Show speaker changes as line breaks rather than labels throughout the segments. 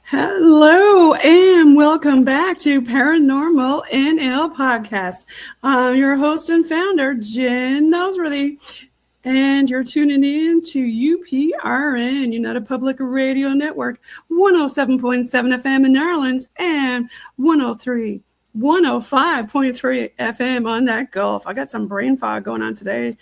Hello and welcome back to Paranormal NL Podcast. I'm your host and founder, Jen Noseworthy, and you're tuning in to UPRN, United Public Radio Network, 107.7 FM in New Orleans and 105.3 FM on that Gulf. I got some brain fog going on today.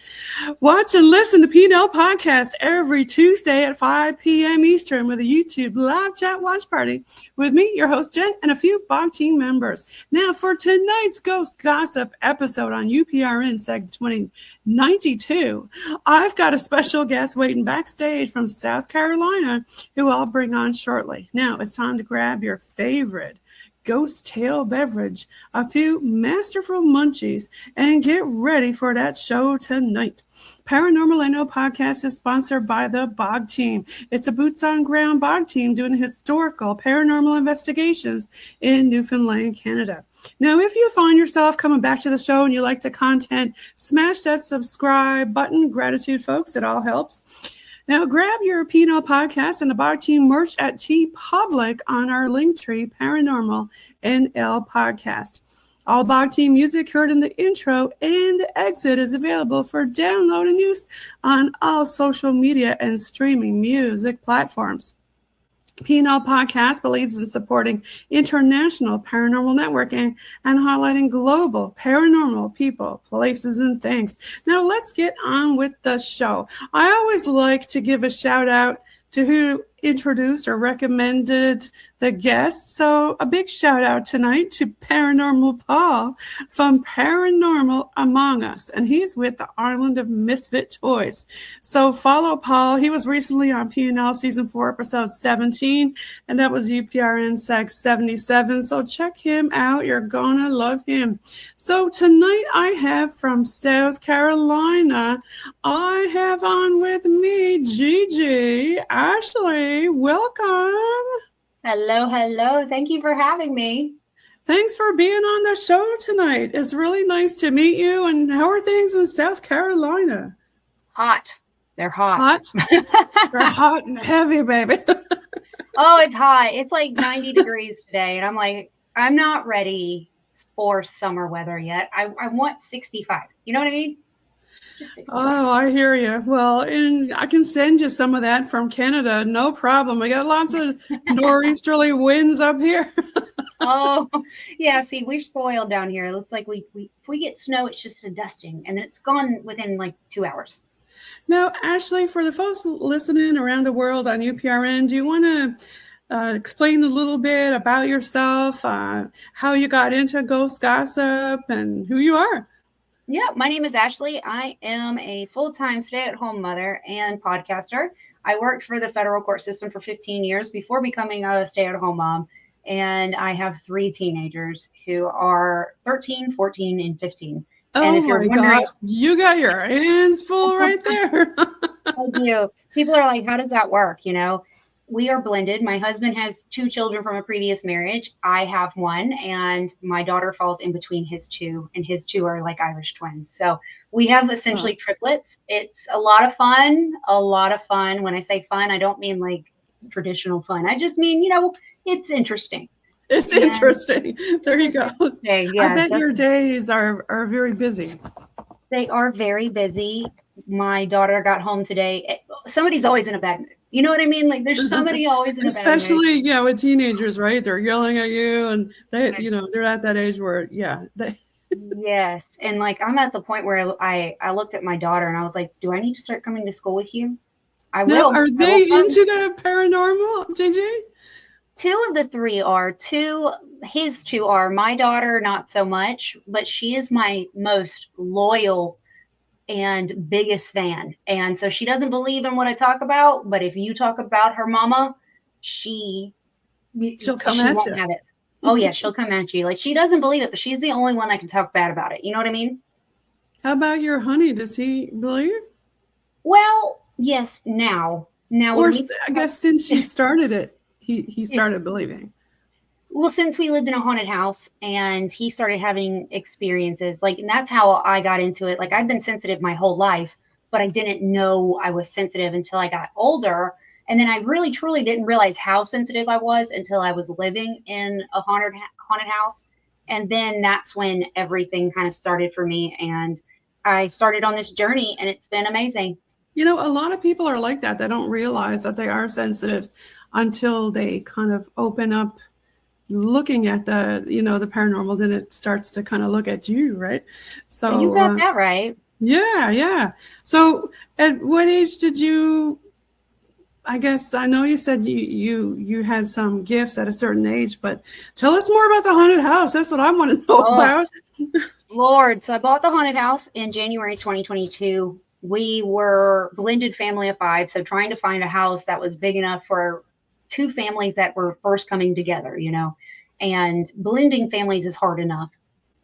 Watch and listen to PNL Podcast every Tuesday at 5 p.m. Eastern with a YouTube live chat watch party with me, your host Jen, and a few BOG team members. Now, for tonight's Ghost Gossip episode on UPRN Segment 2092, I've got a special guest waiting backstage from South Carolina who I'll bring on shortly. Now, it's time to grab your favorite ghost tail beverage, a few masterful munchies, and get ready for that show tonight. Paranormal NL Podcast is sponsored by the BOG team. It's a boots-on-ground BOG team doing historical paranormal investigations in Newfoundland, Canada. Now, if you find yourself coming back to the show and you like the content, smash that subscribe button. Gratitude, folks. It all helps. Now, grab your PNL Podcast and the BOG team merch at TeePublic on our Linktree Paranormal NL Podcast. All BOG team music heard in the intro and the exit is available for download and use on all social media and streaming music platforms. PNL Podcast believes in supporting international paranormal networking and highlighting global paranormal people, places, and things. Now, let's get on with the show. I always like to give a shout out to who introduced or recommended the guest. So a big shout out tonight to Paranormal Paul from Paranormal Among Us. And he's with the Island of Misfit Toys. So follow Paul. He was recently on PNL Season 4, Episode 17. And that was UPRN Seg 77. So check him out. You're going to love him. So tonight I have from South Carolina, I have on with me Gigi. Ashley, welcome.
Hello. Thank you for having me.
Thanks for being on the show tonight. It's really nice to meet you. And how are things in South Carolina?
Hot. They're hot.
They're hot and heavy, baby.
Oh, it's hot. It's like 90 degrees today. And I'm like, I'm not ready for summer weather yet. I want 65. You know what I mean?
Oh, I hear you. Well, and I can send you some of that from Canada. No problem. We got lots of nor'easterly winds up here.
Oh, yeah. See, we're spoiled down here. It looks like if we get snow, it's just a dusting, and then it's gone within like 2 hours.
Now, Ashley, for the folks listening around the world on UPRN, do you want to explain a little bit about yourself, how you got into ghost gossip, and who you are?
Yeah, my name is Ashley. I am a full-time stay-at-home mother and podcaster. I worked for the federal court system for 15 years before becoming a stay-at-home mom. And I have 3 teenagers who are 13, 14, and 15. And
Oh
if you're
my
wondering,
gosh, you got your hands full right there.
I do. People are like, how does that work? We are blended. My husband has 2 children from a previous marriage. I have 1, and my daughter falls in between his 2, and his 2 are like Irish twins. So we have essentially triplets. It's a lot of fun. When I say fun, I don't mean like traditional fun. I just mean, it's interesting.
It's interesting. There you go.
Yes,
I bet your days are very busy.
They are very busy. My daughter got home today. Somebody's always in a bad mood. You know what I mean? Like there's somebody always in a bad mood.
Especially, yeah, with teenagers, right? They're yelling at you, and they, they're at that age where,
Yes. And like, I'm at the point where I looked at my daughter and I was like, do I need to start coming to school with you? I will.
Are they into the paranormal, JJ?
2 of the 3 are. His 2 are. My daughter, not so much, but she is my most loyal and biggest fan. And so she doesn't believe in what I talk about, but if you talk about her mama, she'll
come at you.
Have it. Oh yeah, she'll come at you. Like she doesn't believe it, but she's the only one that can talk bad about it. You know what I mean?
How about your honey? Does he believe?
Well, yes. Now,
or I guess since you started it, he started believing.
Well, since we lived in a haunted house and he started having experiences, and that's how I got into it. Like I've been sensitive my whole life, but I didn't know I was sensitive until I got older. And then I really, truly didn't realize how sensitive I was until I was living in a haunted house. And then that's when everything kind of started for me. And I started on this journey and it's been amazing.
A lot of people are like that. They don't realize that they are sensitive until they kind of open up looking at the paranormal. Then it starts to kind of look at you, right? So
you got that right.
Yeah. So at what age did you, I guess I know you said you had some gifts at a certain age, but tell us more about the haunted house. That's what I want to know about.
Lord. So I bought the haunted house in January 2022. We were blended family of 5. So trying to find a house that was big enough for 2 families that were first coming together, and blending families is hard enough.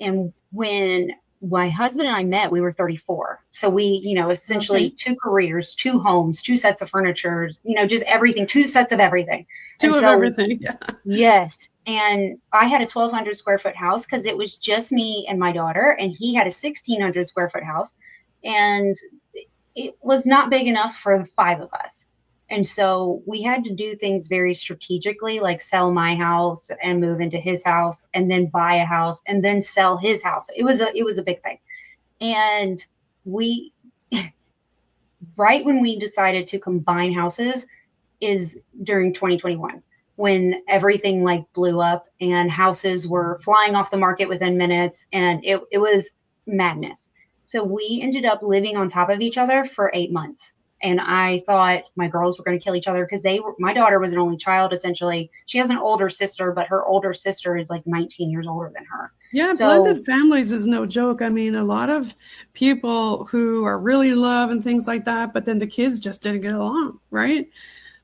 And when my husband and I met, we were 34. So we, essentially 2 careers, 2 homes, 2 sets of furniture, just everything, 2 sets of everything.
Everything. Yeah.
Yes. And I had a 1,200 square foot house because it was just me and my daughter, and he had a 1,600 square foot house. And it was not big enough for the 5 of us. And so we had to do things very strategically, like sell my house and move into his house and then buy a house and then sell his house. It was a big thing. And we, right when we decided to combine houses is during 2021, when everything blew up and houses were flying off the market within minutes. And it was madness. So we ended up living on top of each other for 8 months. And I thought my girls were going to kill each other because my daughter was an only child, essentially. She has an older sister, but her older sister is 19 years older than her.
Yeah, blended families is no joke. I mean, a lot of people who are really in love and things like that, but then the kids just didn't get along, right?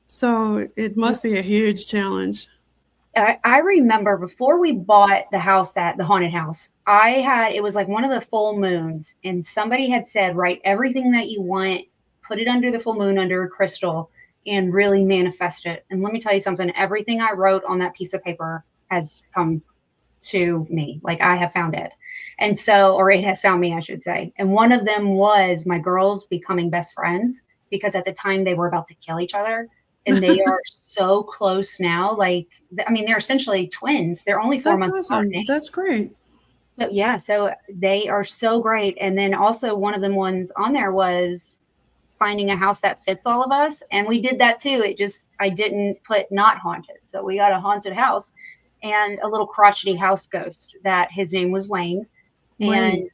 So it must be a huge challenge.
I remember before we bought the house, the haunted house, it was one of the full moons, and somebody had said, write everything that you want, put it under the full moon, under a crystal, and really manifest it. And let me tell you something, everything I wrote on that piece of paper has come to me. I have found it. And so, or it has found me, I should say. And one of them was my girls becoming best friends, because at the time they were about to kill each other. And they are so close now. They're essentially twins. They're only 4 months apart.
That's great.
So yeah, so they are so great. And then also one of them ones on there was finding a house that fits all of us. And we did that too. I didn't put not haunted. So we got a haunted house. and a little crotchety house ghost that his name was Wayne. And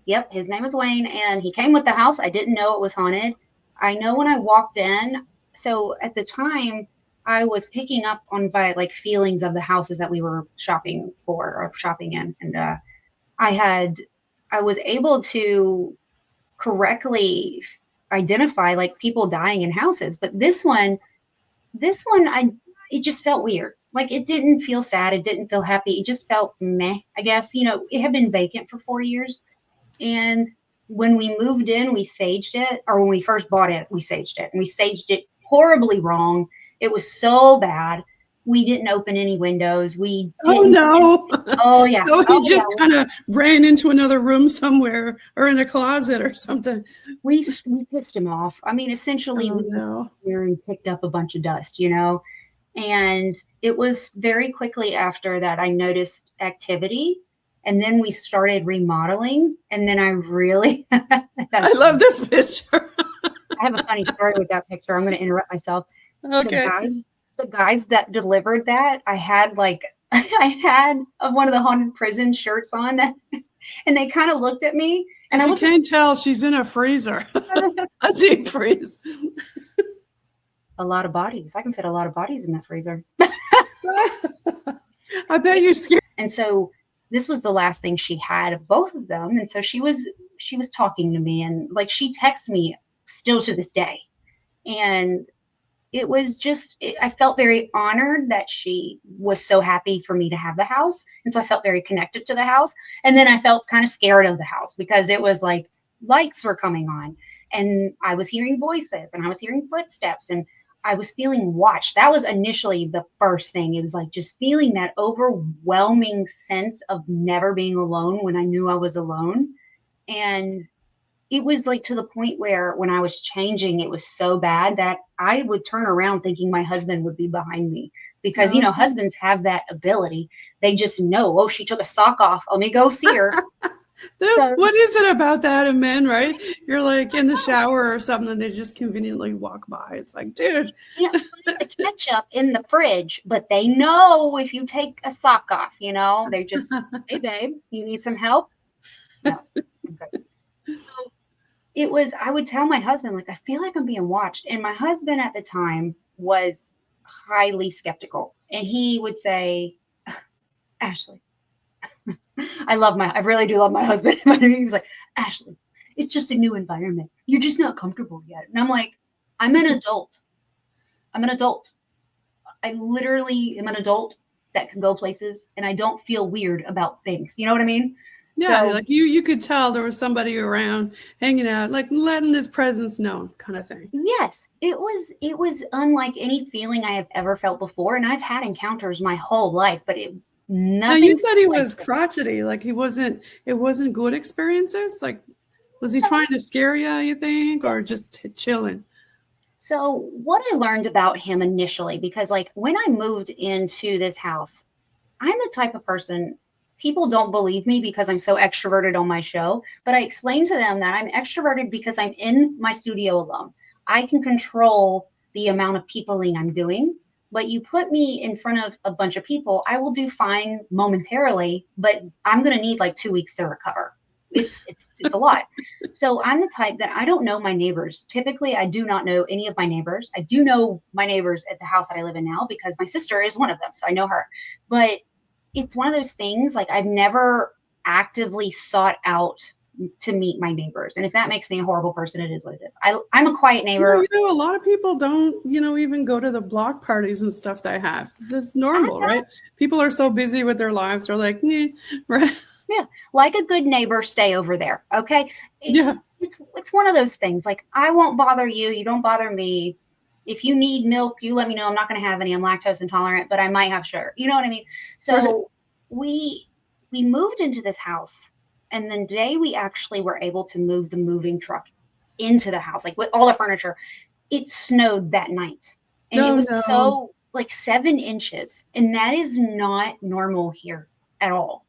yep, his name was Wayne, and he came with the house. I didn't know it was haunted. I know when I walked in. So at the time, I was picking up on by like feelings of the houses that we were shopping for or shopping in, and I was able to correctly identify like people dying in houses. But this one, it just felt weird. Like it didn't feel sad. It didn't feel happy. It just felt meh, I guess. It had been vacant for 4 years. And when we moved in, we saged it, or when we first bought it, we saged it, and we saged it horribly wrong. It was so bad. We didn't open any windows. We didn't.
Oh, no.
Oh, yeah.
So he just kind of ran into another room somewhere or in a closet or something.
We pissed him off. I mean, essentially, we picked up a bunch of dust, and it was very quickly after that I noticed activity. And then we started remodeling. And then I really,
I love this picture.
I have a funny story with that picture. I'm going to interrupt myself.
Okay.
The guys that delivered that, I had one of the haunted prison shirts on that, and they kind of looked at me. And
you can't tell, she's in a freezer. A deep freeze.
A lot of bodies. I can fit a lot of bodies in that freezer.
I bet you're scared.
And so this was the last thing she had of both of them. And so she was talking to me, and like she texts me still to this day. And it was just, I felt very honored that she was so happy for me to have the house. And so I felt very connected to the house. And then I felt kind of scared of the house because it was like lights were coming on and I was hearing voices and I was hearing footsteps and I was feeling watched. That was initially the first thing. It was like just feeling that overwhelming sense of never being alone when I knew I was alone. And it was like to the point where when I was changing, it was so bad that I would turn around thinking my husband would be behind me because, husbands have that ability. They just know, oh, she took a sock off. Let me go see her.
What is it about that in men, right? You're like in the shower or something and they just conveniently walk by. It's like, dude.
Yeah, put the ketchup in the fridge, but they know if you take a sock off, they're just, hey, babe, you need some help? No. Okay. So I would tell my husband, like, I feel like I'm being watched. And my husband at the time was highly skeptical. And he would say, Ashley, I really do love my husband. But he's like, Ashley, it's just a new environment. You're just not comfortable yet. And I'm like, I'm an adult. I literally am an adult that can go places and I don't feel weird about things. You know what I mean?
Yeah, so, like you could tell there was somebody around hanging out, like letting his presence known kind of thing.
Yes, it was unlike any feeling I have ever felt before. And I've had encounters my whole life, but nothing.
Now you said he was crotchety, like it wasn't good experiences. Like, was he trying to scare you think, or just chilling?
So what I learned about him initially, because like when I moved into this house, I'm the type of person, people don't believe me because I'm so extroverted on my show, but I explained to them that I'm extroverted because I'm in my studio alone. I can control the amount of peopling I'm doing, but you put me in front of a bunch of people, I will do fine momentarily, but I'm going to need like 2 weeks to recover. It's a lot. So I'm the type that I don't know my neighbors. Typically, I do not know any of my neighbors. I do know my neighbors at the house that I live in now because my sister is one of them. So I know her, but it's one of those things, like I've never actively sought out to meet my neighbors. And if that makes me a horrible person, it is what it is. I'm a quiet neighbor.
A lot of people don't, even go to the block parties and stuff that I have. That's normal, right? People are so busy with their lives. They're like, right?
Yeah. Like a good neighbor, stay over there. Okay. It's one of those things. Like, I won't bother you. You don't bother me. If you need milk, you let me know. I'm not going to have any. I'm lactose intolerant, but I might have sugar. You know what I mean? So we moved into this house, and the day we actually were able to move the moving truck into the house, like with all the furniture, it snowed that night. And it was so like 7 inches. And that is not normal here at all.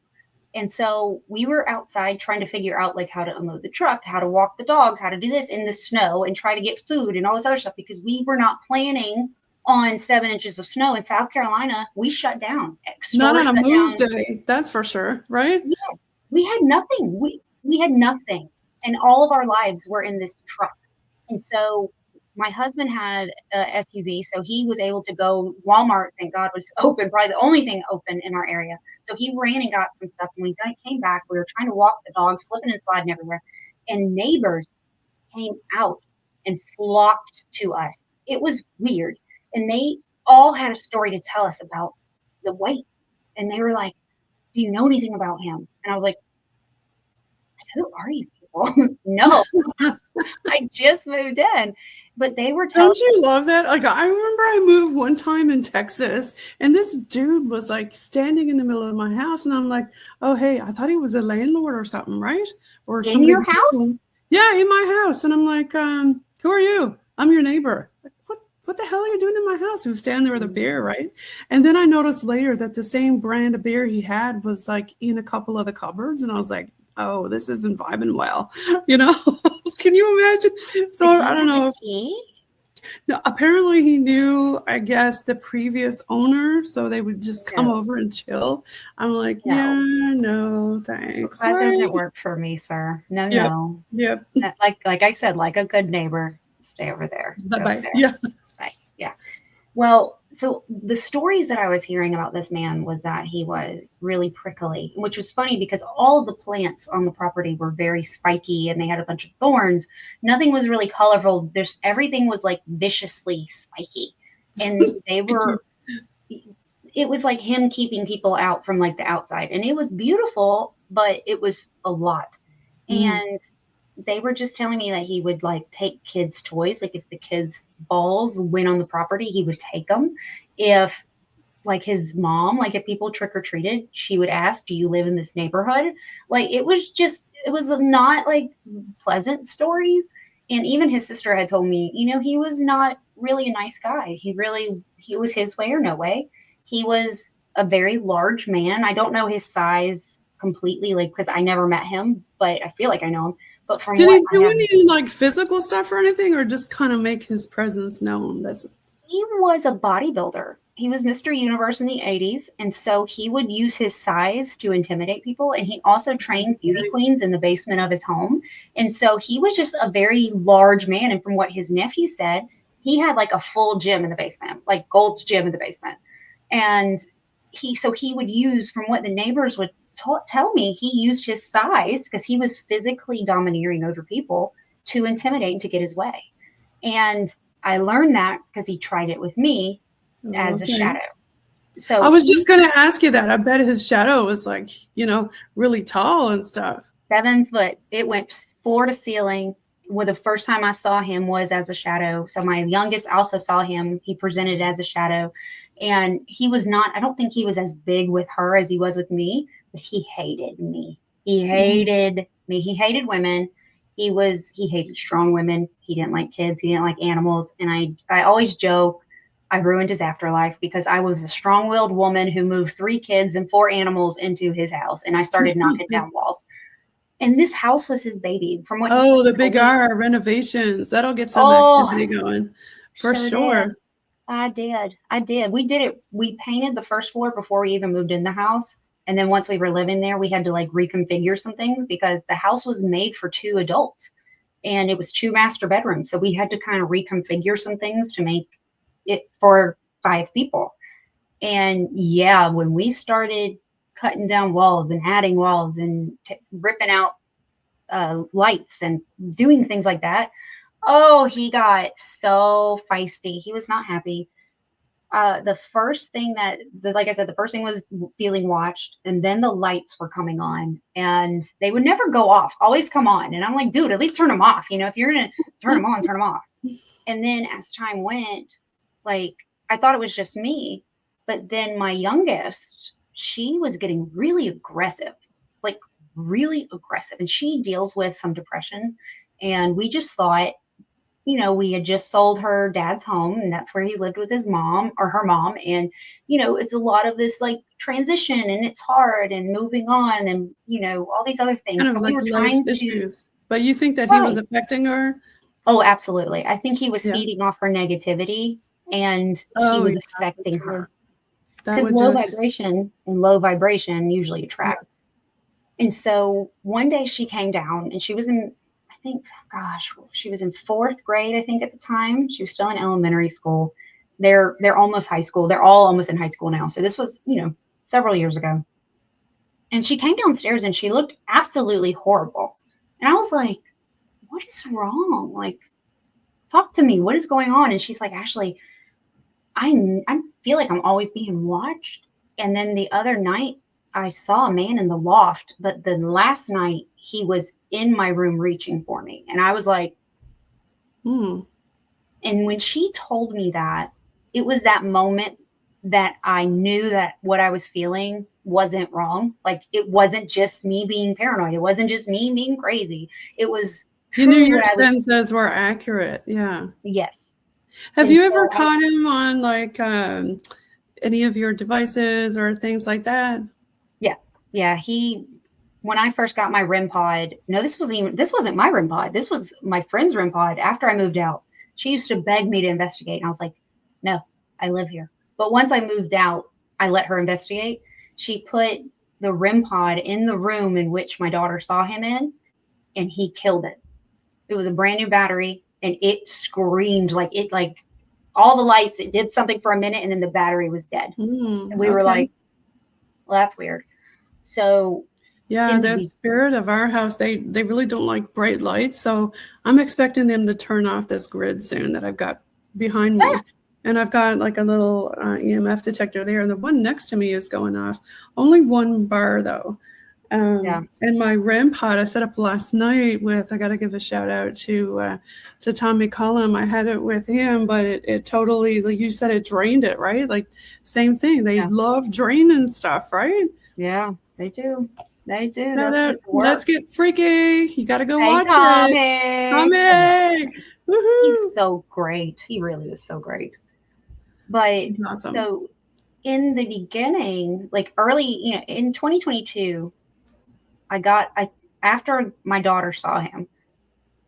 And so we were outside trying to figure out like how to unload the truck, how to walk the dogs, how to do this in the snow and try to get food and all this other stuff because we were not planning on 7 inches of snow in South Carolina, we shut down.
Not
Stores
on a
shut
move
down.
day, that's for sure, right?
Yeah, we had nothing. We had nothing, and all of our lives were in this truck. And so my husband had a SUV, so he was able to go. Walmart, thank God, was open, probably the only thing open in our area. So he ran and got some stuff. And when we came back, we were trying to walk the dogs, slipping and sliding everywhere, and neighbors came out and flocked to us. It was weird. And they all had a story to tell us about the white. And they were like, do you know anything about him? And I was like, who are you people? No, I just moved in. But they were telling
Don't you love that? Like, I remember I moved one time in Texas, and this dude was like standing in the middle of my house, and I'm like, oh, hey, I thought he was a landlord or something, right? Or
in
somebody.
your house?
Yeah, in my house. And I'm like, who are you? I'm your neighbor. Like, what the hell are you doing in my house? He was standing there with a beer, right? And then I noticed later that the same brand of beer he had was like in a couple of the cupboards, and I was like, oh, this isn't vibing well, you know? Can you imagine? So I don't know. No, apparently he knew, I guess, the previous owner, so they would just come over and chill. I'm like, yeah, no, thanks.
That doesn't work for me, sir. No,
Yep.
no.
Yep.
Like I said, like a good neighbor, stay over there.
Bye-bye. Yeah.
Bye. Yeah. Well, so the stories that I was hearing about this man was that he was really prickly, which was funny because all of the plants on the property were very spiky and they had a bunch of thorns. Nothing was really colorful. Everything was like viciously spiky. And they were, it was like him keeping people out from like the outside. And it was beautiful, but it was a lot. And they were just telling me that he would like take kids' toys. Like if the kids' balls went on the property, he would take them. If like his mom, like if people trick or treated, she would ask, do you live in this neighborhood? Like it was not like pleasant stories. And even his sister had told me, you know, he was not really a nice guy. He was his way or no way. He was a very large man. I don't know his size completely, like, because I never met him, but I feel like I know him. But from
did he do any like physical stuff or anything, or just kind of make his presence known?
He was a bodybuilder. He was Mr. Universe in the 80s, and so he would use his size to intimidate people. And he also trained beauty queens in the basement of his home. And so he was just a very large man. And from what his nephew said, he had like a full gym in the basement, like Gold's Gym in the basement. And he would use, from what the neighbors would tell me, he used his size because he was physically domineering over people to intimidate and to get his way. And I learned that because he tried it with me as a shadow. So
I was just going to ask you that. I bet his shadow was like, you know, really tall and stuff.
7 foot. It went floor to ceiling. Well, the first time I saw him was as a shadow. So my youngest also saw him. He presented as a shadow. And he was not, I don't think he was as big with her as he was with me, but he hated me. He hated me. He hated women. He hated strong women. He didn't like kids. He didn't like animals. And I always joke, I ruined his afterlife because I was a strong-willed woman who moved 3 kids and 4 animals into his house. And I started knocking down walls. And this house was his baby. From what
the big R renovations. That'll get some activity going. For sure.
I did. We did it. We painted the first floor before we even moved in the house. And then once we were living there, we had to like reconfigure some things because the house was made for 2 adults and it was 2 master bedrooms. So we had to kind of reconfigure some things to make it for 5 people. And yeah, when we started cutting down walls and adding walls and ripping out lights and doing things like that, oh, he got so feisty. He was not happy. The first thing like I said, the first thing was feeling watched, and then the lights were coming on, and they would never go off, always come on. And I'm like, dude, at least turn them off. You know, if you're gonna turn them on, turn them off. And then as time went, like I thought it was just me, but then my youngest, she was getting really aggressive, and she deals with some depression. And we just thought, you know, we had just sold her dad's home and that's where he lived with his mom or her mom. And, you know, it's a lot of this like transition and it's hard and moving on and, you know, all these other things.
Kind of like we were trying issues. But you think that he was affecting her?
Oh, absolutely. I think he was feeding off her negativity. and he
Oh,
was
yeah,
affecting
for sure.
her.
That
Because
would do
low
it.
vibration and low vibration usually attract. And so one day she came down and she was in, I think, gosh, she was in 4th grade, I think, at the time. She was still in elementary school. They're almost high school. They're all almost in high school now. So this was, several years ago. And she came downstairs and she looked absolutely horrible. And I was like, what is wrong? Like, talk to me. What is going on? And she's like, Ashley, I feel like I'm always being watched. And then the other night, I saw a man in the loft, but the last night he was in my room reaching for me. And I was like, And when she told me that, it was that moment that I knew that what I was feeling wasn't wrong. Like, it wasn't just me being paranoid. It wasn't just me being crazy. It was
You knew
truly
your
what I was.
senses were accurate. Yeah.
Yes.
Have
And
you ever
so
caught him on like any of your devices or things like that?
Yeah. When I first got my REM pod, no, this wasn't my REM pod. This was my friend's REM pod after I moved out. She used to beg me to investigate. And I was like, no, I live here. But once I moved out, I let her investigate. She put the REM pod in the room in which my daughter saw him in, and he killed it. It was a brand new battery, and it screamed like all the lights. It did something for a minute, and then the battery was dead. And we were like, well, that's weird. So
yeah, the spirit of our house, they really don't like bright lights. So I'm expecting them to turn off this grid soon that I've got behind me. And I've got like a little EMF detector there. And the one next to me is going off. Only one bar though. And my REM pod I set up last night with, I got to give a shout out to Tommy Cullum. I had it with him, but it totally, like you said, it drained it, right? Like same thing. They love draining stuff, right?
Yeah, they do. They do.
Let's get freaky. You got to go watch
Tommy.
it. Tommy. Woohoo.
He's so great. He really is so great. But
He's awesome.
So in the beginning, like early, in 2022, after my daughter saw him,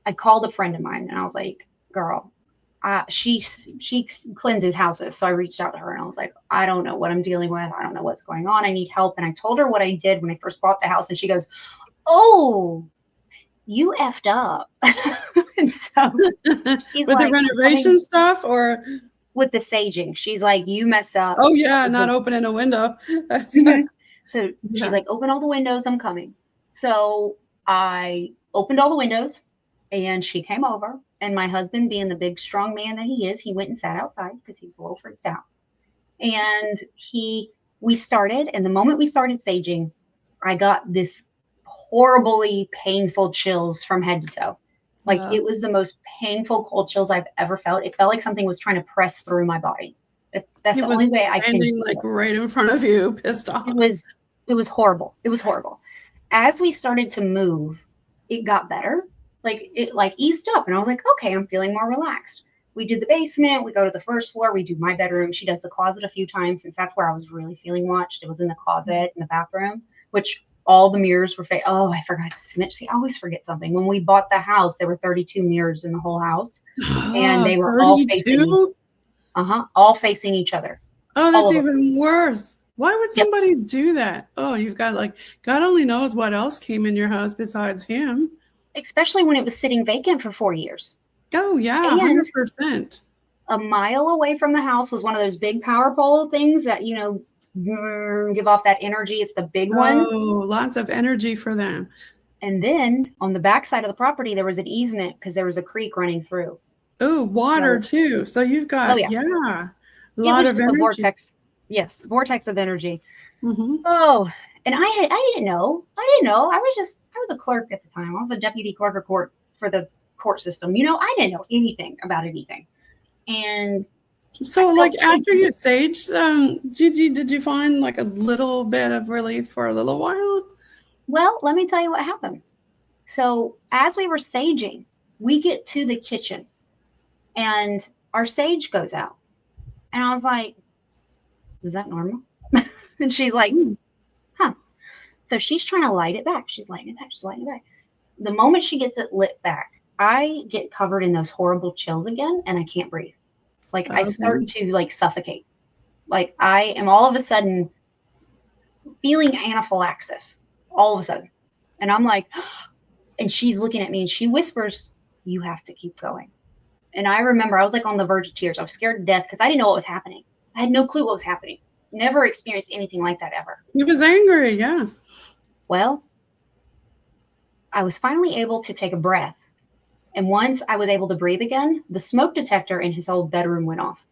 I called a friend of mine and I was like, girl, she cleanses houses. So I reached out to her and I was like, I don't know what I'm dealing with. I don't know what's going on. I need help. And I told her what I did when I first bought the house. And she goes, oh, you effed up. And so she's
with
like,
the renovation stuff or
with the saging. She's like, you messed up.
Oh yeah, not opening a window.
So she's like, open all the windows, I'm coming. So I opened all the windows and she came over, and my husband, being the big strong man that he is, he went and sat outside because he was a little freaked out. And we started, and the moment we started saging, I got this horribly painful chills from head to toe. Like it was the most painful cold chills I've ever felt. It felt like something was trying to press through my body. That's the only way I can.
Like right in front of you, pissed off.
It was horrible. It was horrible. As we started to move, it got better. Like it eased up, and I was like, okay, I'm feeling more relaxed. We did the basement. We go to the first floor. We do my bedroom. She does the closet a few times, since that's where I was really feeling watched. It was in the closet in the bathroom, which all the mirrors were I forgot to mention. See, I always forget something. When we bought the house, there were 32 mirrors in the whole house, and they were 32? all facing each other.
Oh, that's even worse. Why would somebody do that? Oh, you've got God only knows what else came in your house besides him.
Especially when it was sitting vacant for 4 years.
Oh yeah, 100%.
A mile away from the house was one of those big power pole things that, give off that energy. It's the big ones.
Oh, lots of energy for them.
And then on the back side of the property, there was an easement because there was a creek running through.
Oh, water too. So you've got, a lot of energy.
Vortex. Yes, vortex of energy.
Mm-hmm.
Oh, and I didn't know. I was a clerk at the time. I was a deputy clerk of court for the court system. I didn't know anything about anything. And
so after you saged, did you find like a little bit of relief for a little while?
Well, let me tell you what happened. So as we were saging, we get to the kitchen and our sage goes out. And I was like, is that normal? And she's like, huh. So she's trying to light it back. She's lighting it back. The moment she gets it lit back, I get covered in those horrible chills again and I can't breathe. Like I start to like suffocate. Like I am all of a sudden feeling anaphylaxis all of a sudden. And I'm like, and she's looking at me and she whispers, you have to keep going. And I remember I was like on the verge of tears. I was scared to death because I didn't know what was happening. I had no clue what was happening. Never experienced anything like that ever.
He was angry, yeah.
Well, I was finally able to take a breath. And once I was able to breathe again, the smoke detector in his old bedroom went off.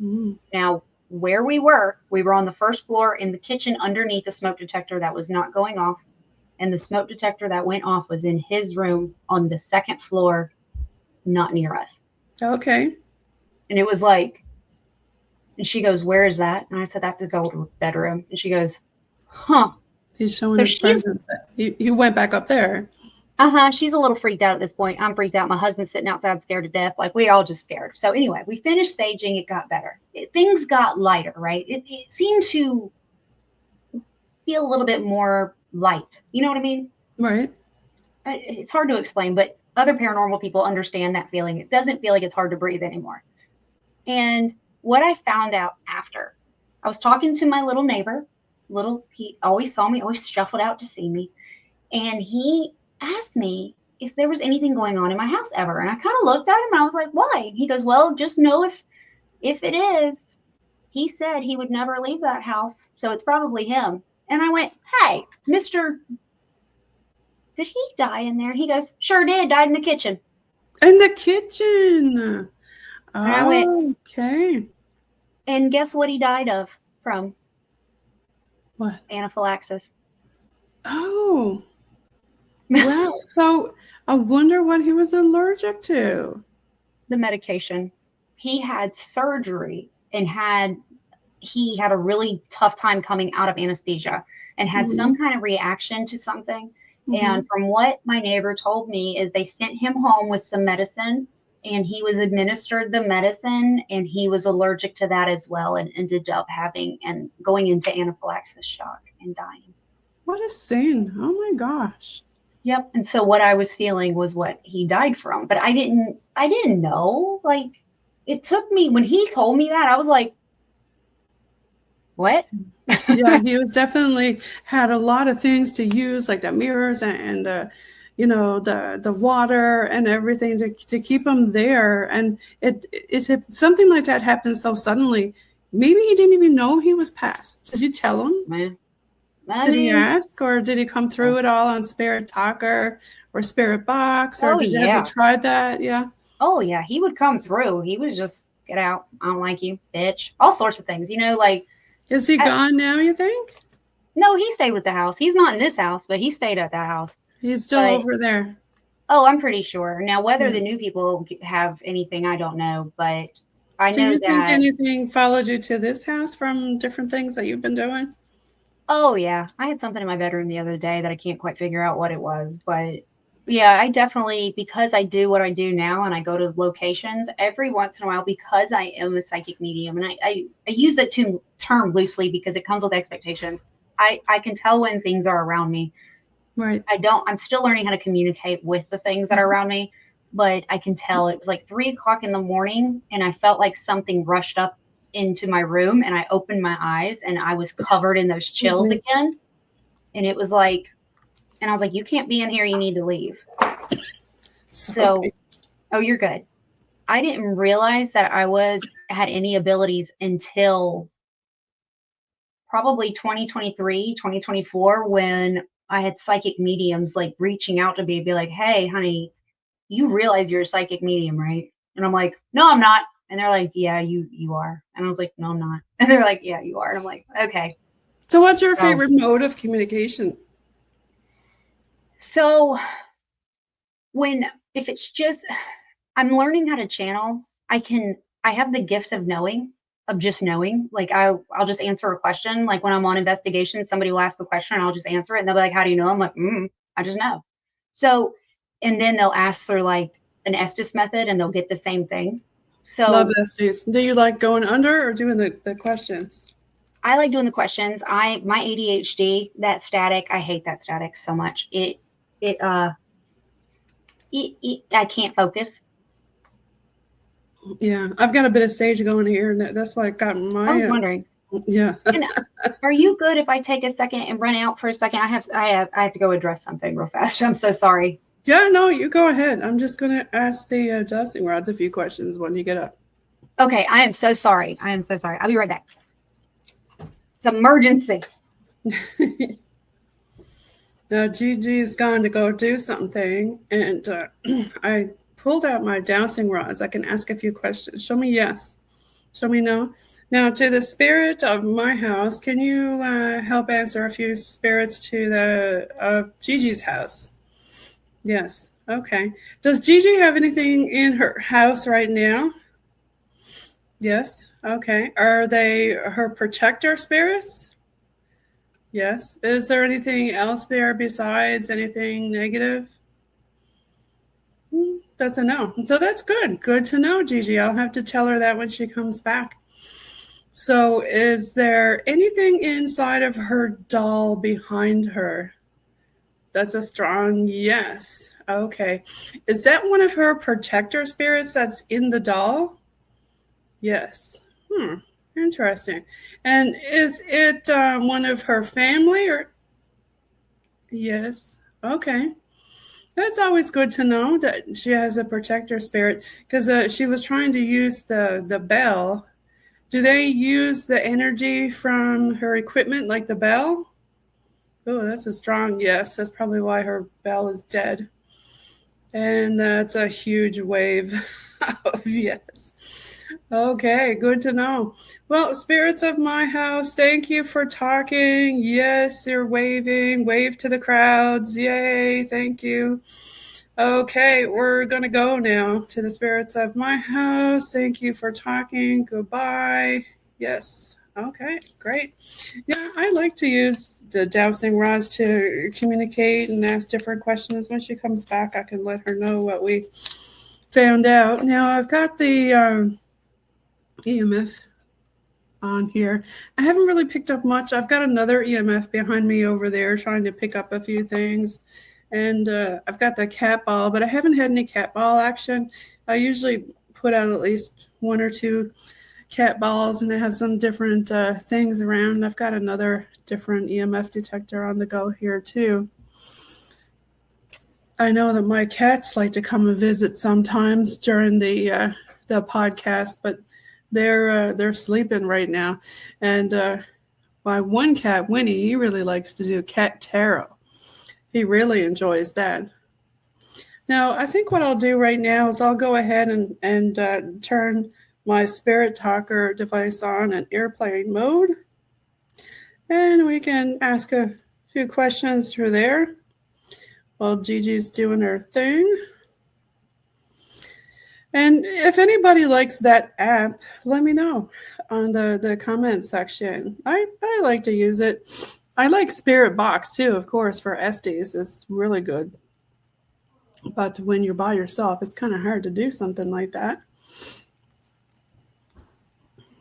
Mm. Now, where we were on the first floor in the kitchen underneath the smoke detector that was not going off. And the smoke detector that went off was in his room on the second floor, not near us.
Okay.
And it was like, and she goes, where is that? And I said, that's his old bedroom. And she goes, huh.
He's showing his presence. He went back up there.
She's a little freaked out at this point. I'm freaked out. My husband's sitting outside scared to death. Like we all just scared. So anyway, we finished saging. It got better. Things got lighter, right? It seemed to feel a little bit more light. You know what I mean?
Right.
It's hard to explain, but other paranormal people understand that feeling. It doesn't feel like it's hard to breathe anymore. And what I found out after, I was talking to my little neighbor. He always saw me, always shuffled out to see me. And he asked me if there was anything going on in my house ever. And I kind of looked at him and I was like, why? And he goes, well, just know if it is, he said he would never leave that house. So it's probably him. And I went, hey, Mr. Did he die in there? He goes, sure did. Died in the kitchen.
In the kitchen.
And I went,
okay.
And guess what he died from?
What?
Anaphylaxis.
Oh. Wow. So I wonder what he was allergic to.
The medication. He had surgery and he had a really tough time coming out of anesthesia and had some kind of reaction to something. And from what my neighbor told me is they sent him home with some medicine and he was administered the medicine and he was allergic to that as well and ended up going into anaphylaxis shock and dying.
What a sin. Oh my gosh.
Yep. And so what I was feeling was what he died from, but I didn't know. Like it took me, when he told me that, I was like, what?
Yeah, he was definitely had a lot of things to use, like the mirrors and the water and everything to keep him there. And it something like that happened so suddenly. Maybe he didn't even know he was passed. Did you tell him?
Man.
Did he ask, or did he come through it all on Spirit Talker or Spirit Box, or have you tried that? Yeah.
Oh yeah, he would come through. He was just, get out. I don't like you, bitch. All sorts of things, like.
Is he gone now, you think?
No, he stayed with the house. He's not in this house, but he stayed at that house.
He's still over there.
Oh, I'm pretty sure. Now, whether the new people have anything, I don't know, but I know that. Do you
think anything followed you to this house from different things that you've been doing?
Oh, yeah. I had something in my bedroom the other day that I can't quite figure out what it was, but yeah, I definitely, because I do what I do now and I go to locations every once in a while because I am a psychic medium, and I use that term loosely because it comes with expectations. I can tell when things are around me.
Right.
I'm still learning how to communicate with the things that are around me, but I can tell. It was like 3:00 in the morning and I felt like something rushed up into my room and I opened my eyes and I was covered in those chills again. And it was like, and I was like, you can't be in here. You need to leave. So, oh, you're good. I didn't realize that I had any abilities until probably 2023, 2024, when I had psychic mediums like reaching out to me and be like, hey, honey, you realize you're a psychic medium, right? And I'm like, no, I'm not. And they're like, yeah, you are. And I was like, no, I'm not. And they're like, yeah, you are. And I'm like, okay.
So what's your favorite mode of communication?
So if it's just, I'm learning how to channel, I have the gift of just knowing. Like I'll just answer a question. Like when I'm on investigation, somebody will ask a question and I'll just answer it. And they'll be like, how do you know? I'm like, I just know. So, and then they'll ask through like an Estes method and they'll get the same thing. So
love Estes. Do you like going under or doing the questions?
I like doing the questions. My ADHD, that static, I hate that static so much. I can't focus.
Yeah, I've got a bit of sage going here, and that's why I got my.
I was wondering.
Yeah.
And are you good if I take a second and run out for a second? I have to go address something real fast. I'm so sorry.
Yeah, no, you go ahead. I'm just going to ask the dusting rods a few questions when you get up.
Okay, I am so sorry. I'll be right back. It's emergency.
Now, Gigi's gone to go do something, and I pulled out my dowsing rods. I can ask a few questions. Show me yes. Show me no. Now, to the spirit of my house, can you help answer a few spirits to the Gigi's house? Yes. Okay. Does Gigi have anything in her house right now? Yes. Okay. Are they her protector spirits? Yes. Is there anything else there besides anything negative? That's a no. So that's good. Good to know, Gigi. I'll have to tell her that when she comes back. So is there anything inside of her doll behind her? That's a strong yes. Okay. Is that one of her protector spirits that's in the doll? Yes. Interesting. And is it one of her family or? Yes. Okay. That's always good to know that she has a protector spirit because she was trying to use the bell. Do they use the energy from her equipment like the bell? Oh, that's a strong yes. That's probably why her bell is dead. And that's a huge wave of yes. Okay, good to know. Well, spirits of my house, thank you for talking. Yes, you're waving. Wave to the crowds. Yay, thank you. Okay, we're going to go now to the spirits of my house. Thank you for talking. Goodbye. Yes. Okay, great. Yeah, I like to use the dowsing rods to communicate and ask different questions. When she comes back, I can let her know what we found out. Now, I've got the EMF on here. I haven't really picked up much. I've got another EMF behind me over there trying to pick up a few things. And I've got the cat ball, but I haven't had any cat ball action. I usually put out at least one or two cat balls, and they have some different things around. I've got another different EMF detector on the go here too. I know that my cats like to come and visit sometimes during the podcast, but they're sleeping right now. And my one cat, Winnie, he really likes to do cat tarot. He really enjoys that. Now, I think what I'll do right now is I'll go ahead and turn my Spirit Talker device on in airplane mode. And we can ask a few questions through there while Gigi's doing her thing. And if anybody likes that app, let me know on the comment section. I like to use it. I like Spirit Box too, of course, for Estes. It's really good. But when you're by yourself, it's kind of hard to do something like that.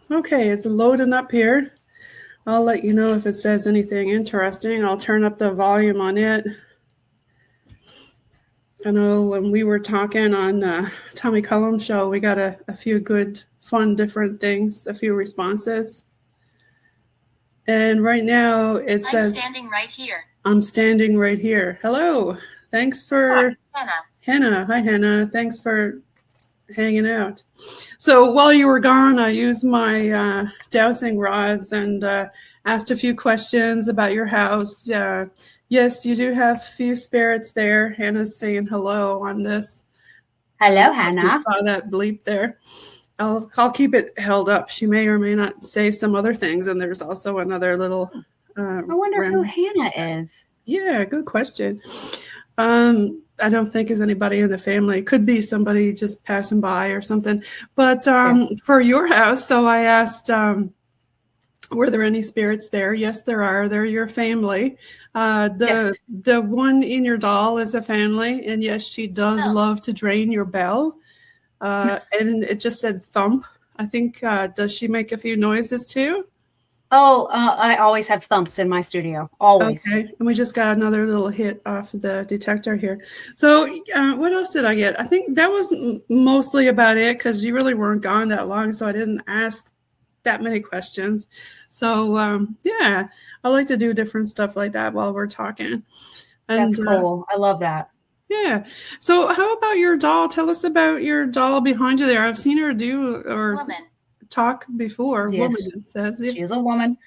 Okay, it's loading up here. I'll let you know if it says anything interesting. I'll turn up the volume on it. I know when we were talking on Tommy Cullum's show, we got a few good, fun, different things, a few responses. And right now it says,
I'm standing right here.
I'm standing right here. Hello. Thanks for Hannah. Hi, Hannah. Thanks for hanging out. So while you were gone, I used my dowsing rods and asked a few questions about your house. Yes, you do have a few spirits there. Hannah's saying hello on this.
Hello, Hannah.
You saw that bleep there. I'll keep it held up. She may or may not say some other things, and there's also another little.
I wonder who Hannah is.
Yeah, good question. I don't think is anybody in the family. It could be somebody just passing by or something. But for your house, so I asked, were there any spirits there? Yes, there are. They're your family. The one in your doll is a family, and yes, she does love to drain your bell. And it just said thump. I think, does she make a few noises too?
I always have thumps in my studio. Always.
Okay, and we just got another little hit off the detector here. So what else did I get? I think that was mostly about it because you really weren't gone that long, so I didn't ask that many questions. So yeah, I like to do different stuff like that while we're talking. And,
That's cool. I love that.
Yeah. So how about your doll? Tell us about your doll behind you there. I've seen her do or talk before.
Yes.
Woman, it says.
She is a woman.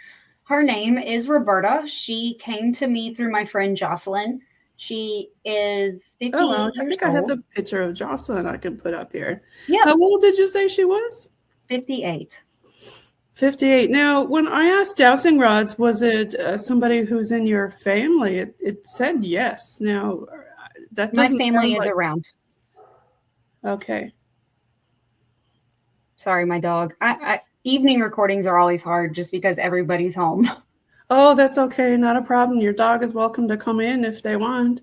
Her name is Roberta. She came to me through my friend Jocelyn. She is 58
Oh, well, I
years
think
old.
I have the picture of Jocelyn I can put up here.
Yeah.
How old did you say she was?
58.
58. Now, when I asked dowsing rods, was it somebody who's in your family? It said yes. Now, that doesn't
My family
sound
is
like...
around.
Okay.
Sorry, my dog. Evening recordings are always hard just because everybody's home.
Oh, that's okay. Not a problem. Your dog is welcome to come in if they want.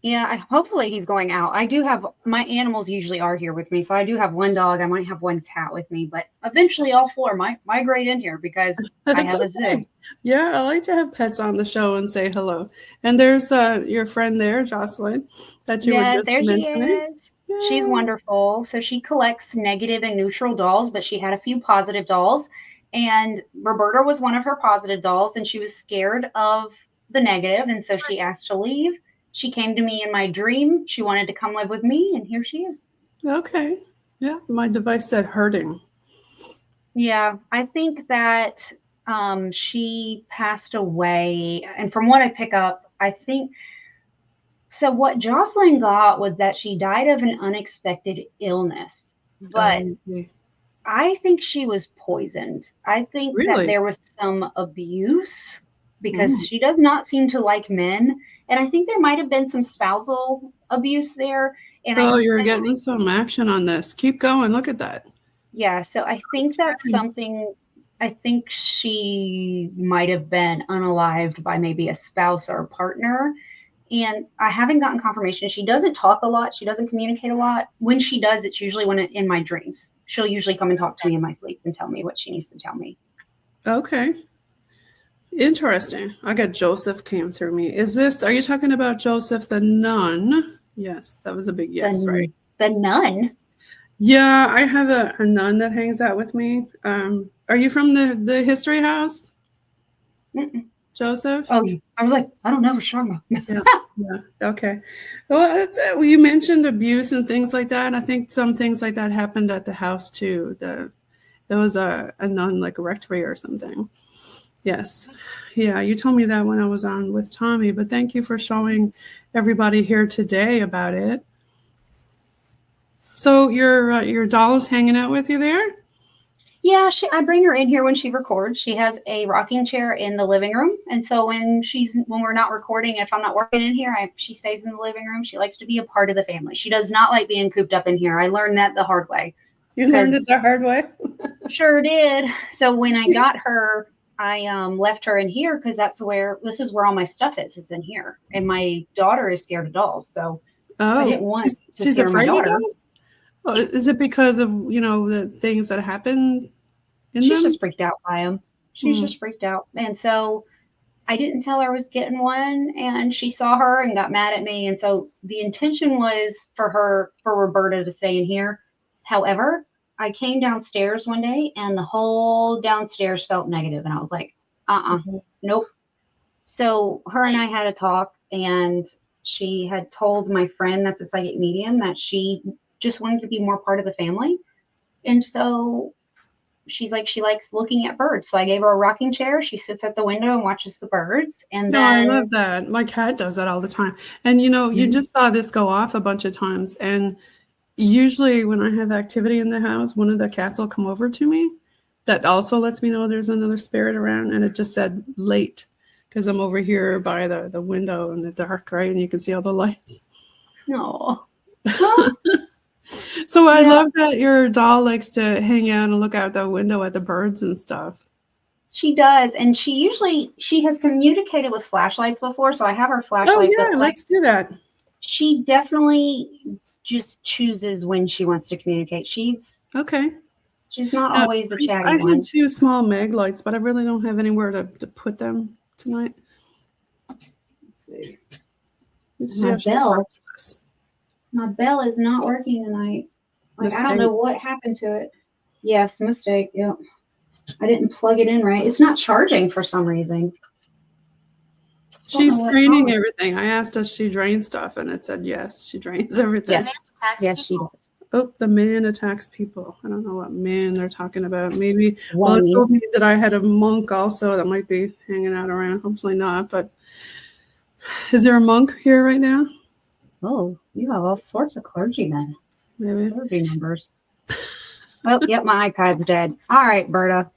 Yeah, hopefully he's going out. I do have, my animals usually are here with me. So I do have one dog. I might have one cat with me, but eventually all four might migrate in here because I have a zoo.
Yeah, I like to have pets on the show and say hello. And there's your friend there, Jocelyn, that you were just mentioning.
There she is. Yeah. She's wonderful. So she collects negative and neutral dolls, but she had a few positive dolls. And Roberta was one of her positive dolls, and she was scared of the negative. And so she asked to leave. She came to me in my dream. She wanted to come live with me, and here she is.
Okay. Yeah, my device said hurting.
Yeah, I think that she passed away. And from what I pick up, I think, so what Jocelyn got was that she died of an unexpected illness. But I think she was poisoned. I think that there was some abuse because she does not seem to like men. And I think there might have been some spousal abuse there. And
you're getting some action on this. Keep going. Look at that.
Yeah. So I think that's something, I think she might have been unalived by maybe a spouse or a partner. And I haven't gotten confirmation. She doesn't talk a lot. She doesn't communicate a lot. When she does, it's usually in my dreams. She'll usually come and talk to me in my sleep and tell me what she needs to tell me.
Okay. Interesting. I got Joseph came through me. Are you talking about Joseph the nun? Yes, that was a big yes, right?
The nun?
Yeah, I have a nun that hangs out with me. Are you from the history house?
Mm-mm.
Joseph?
Oh, I was like, I don't know, Sharma.
Yeah. Okay. Well, you mentioned abuse and things like that. I think some things like that happened at the house too. There was a nun, like a rectory or something. Yes. Yeah, you told me that when I was on with Tommy, but thank you for showing everybody here today about it. So your doll is hanging out with you there?
Yeah, I bring her in here when she records. She has a rocking chair in the living room. And so when we're not recording, if I'm not working in here, she stays in the living room. She likes to be a part of the family. She does not like being cooped up in here. I learned that the hard way.
You learned it the hard way?
Sure did. So when I got her, I left her in here because this is where all my stuff is in here. And my daughter is scared of dolls. So I didn't want to scare my daughter.
Well, is it because of, the things that happened in them?
She's just freaked out by them. She's just freaked out. And so I didn't tell her I was getting one, and she saw her and got mad at me. And so the intention was for Roberta to stay in here. However, I came downstairs one day and the whole downstairs felt negative. And I was like, nope. So her and I had a talk, and she had told my friend that's a psychic medium that she just wanted to be more part of the family. And so she's like, she likes looking at birds. So I gave her a rocking chair. She sits at the window and watches the birds. And then
I love that. My cat does that all the time. And you just saw this go off a bunch of times. And usually when I have activity in the house, one of the cats will come over to me. That also lets me know there's another spirit around. And it just said late because I'm over here by the window in the dark, right? And you can see all the lights.
No.
So I love that your doll likes to hang out and look out the window at the birds and stuff.
She does. And she has communicated with flashlights before. So I have her flashlight.
Oh, yeah, let's do that.
She definitely just chooses when she wants to communicate. She She's not always a chatty
I
one.
had 2 small mag lights, but I really don't have anywhere to put them tonight.
Let's see.
Let's see
My bell is not working tonight. Like,
mistake.
I don't know what happened to it. Yes, mistake. Yep. I didn't plug it in right. It's not charging for some reason.
She's draining everything. I asked if she drains stuff, and it said yes, she drains everything.
Yes, she does.
Oh, the man attacks people. I don't know what man they're talking about. Maybe, well, it told me that I had a monk also that might be hanging out around. Hopefully not, but is there a monk here right now?
Oh, you have all sorts of clergymen.
Maybe.
Clergy members. Oh, yep, my iPad's dead. All right, Berta.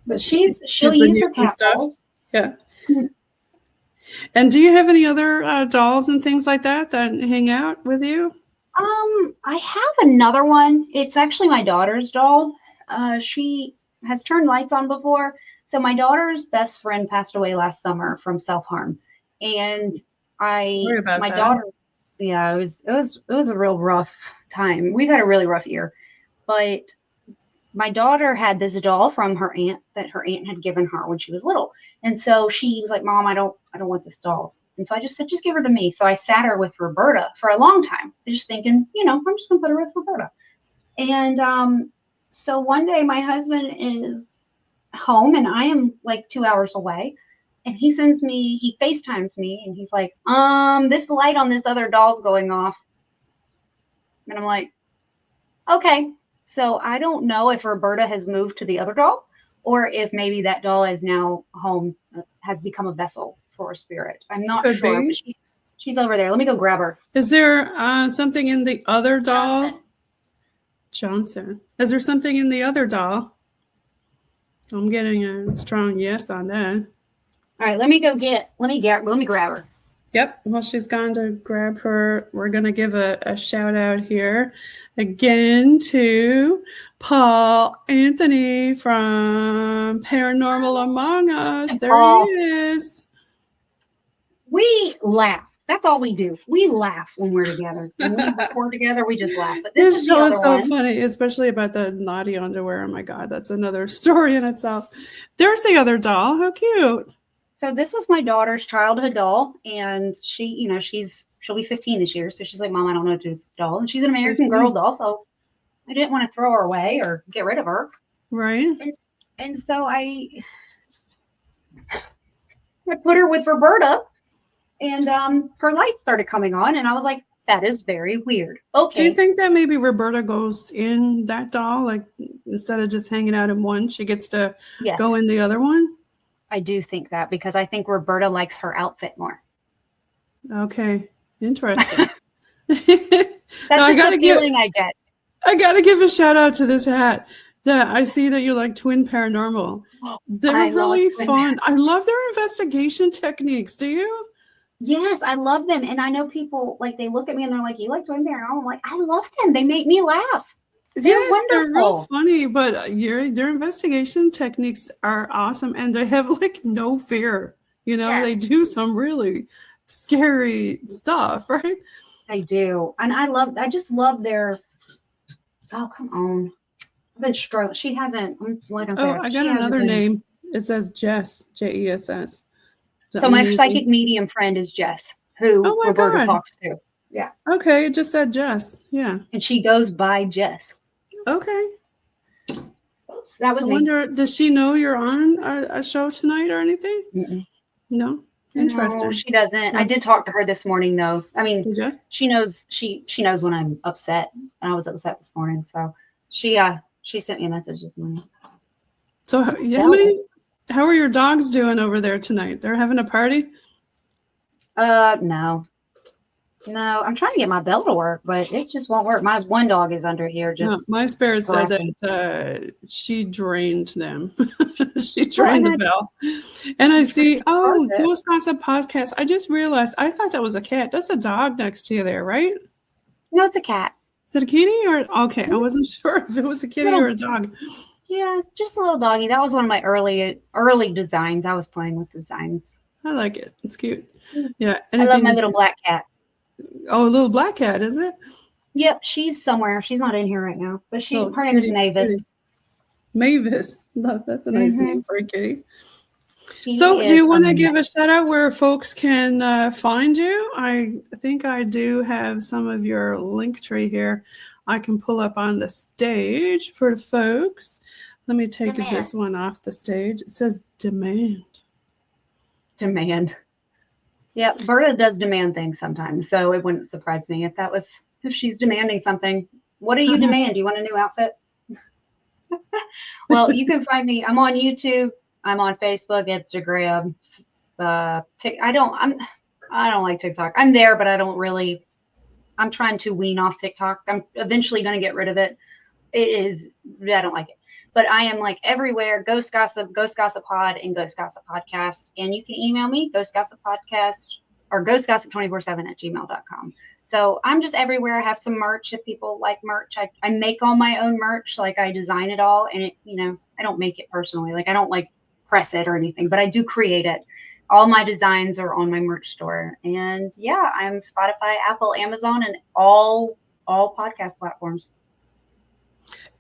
But she'll use her cat dolls.
Yeah. And do you have any other dolls and things like that hang out with you?
I have another one. It's actually my daughter's doll. She has turned lights on before. So my daughter's best friend passed away last summer from self-harm. And daughter, yeah, it was a real rough time. We've had a really rough year. But my daughter had this doll from her aunt that her aunt had given her when she was little. And so she was like, Mom, I don't want this doll. And so I just said, just give her to me. So I sat her with Roberta for a long time, just thinking, I'm just going to put her with Roberta. And so one day my husband is home and I am like 2 hours away. And he FaceTimes me and he's like, this light on this other doll's going off. And I'm like, okay. So I don't know if Roberta has moved to the other doll or if maybe that doll is now home, has become a vessel for a spirit. I'm not sure, but she's over there. Let me go grab her.
Is there something in the other doll? Johnson. Is there something in the other doll? I'm getting a strong yes on that.
All right, let me grab her.
Yep. Well, she's gone to grab her. We're going to give a shout out here again to Paul Anthony from Paranormal Among Us. There he is.
We laugh. That's all we do. We laugh when we're together. When we record together, we just laugh. But this show is so
funny, especially about the naughty underwear. Oh my God, that's another story in itself. There's the other doll. How cute.
So this was my daughter's childhood doll, and she, she'll be 15 this year. So she's like, Mom, I don't know what to do with the doll. And she's an American Girl doll, so I didn't want to throw her away or get rid of her.
Right.
And so I put her with Roberta, and her lights started coming on, and I was like, that is very weird. Okay.
Do you think that maybe Roberta goes in that doll, like instead of just hanging out in one, she gets to go in the other one?
I do think that because I think Roberta likes her outfit more.
Okay. Interesting.
That's just the feeling I get.
I got to give a shout out to this hat. That I see that you like Twin Paranormal. They're really fun. I love their investigation techniques. Do you?
Yes, I love them. And I know people, like, they look at me and they're like, you like Twin Paranormal? I'm like, I love them. They make me laugh.
They're real funny, but their investigation techniques are awesome, and they have like no fear. They do some really scary stuff, right?
They do, and I just love their. Oh, come on! I've been struggling. She hasn't. I
got another name. It says Jess, Jess.
So my psychic medium friend is Jess, who Roberta talks to. Yeah.
Okay, it just said Jess. Yeah.
And she goes by Jess.
Okay.
Oops, that was
I wonder, does she know you're on a show tonight or anything?
Mm-mm.
No? Interesting.
No, she doesn't. I did talk to her this morning, though. I mean, she knows when I'm upset. And I was upset this morning. So she sent me a message this morning.
So how are your dogs doing over there tonight? They're having a party?
No, I'm trying to get my bell to work, but it just won't work. My one dog is under here.
My spirit said that she drained them. She drained the bell. And I see, Ghost Gossip Podcast. I just realized, I thought that was a cat. That's a dog next to you there, right?
No, it's a cat.
Is it a kitty or? Okay, I wasn't sure if it was a kitty or a dog.
Yeah, it's just a little doggy. That was one of my early designs. I was playing with designs.
I like it. It's cute. Yeah.
I love my little black cat.
Oh, a little black cat, is it?
Yep, she's somewhere. She's not in here right now, but
Oh,
her name is Mavis.
Mavis. Love, that's a nice
Mm-hmm.
name for a kitty.
She
So, do
is
you want to
amazing.
give a shout out where folks can find you? I think I do have some of your link tree here. I can pull up on the stage for the folks. Let me take this one off the stage. It says demand.
Demand. Yeah, Berta does demand things sometimes, so it wouldn't surprise me if she's demanding something. What do you demand? Do you want a new outfit? Well, you can find me. I'm on YouTube. I'm on Facebook, Instagram. I don't like TikTok. I'm there, but I don't really. I'm trying to wean off TikTok. I'm eventually going to get rid of it. I don't like it. But I am like everywhere. Ghost Gossip Pod, and Ghost Gossip Podcast. And you can email me, Ghost Gossip Podcast, or ghostgossip247@gmail.com. So I'm just everywhere. I have some merch if people like merch. I make all my own merch. Like I design it all, and I don't make it personally. Like I don't like press it or anything, but I do create it. All my designs are on my merch store. And yeah, I'm Spotify, Apple, Amazon, and all podcast platforms.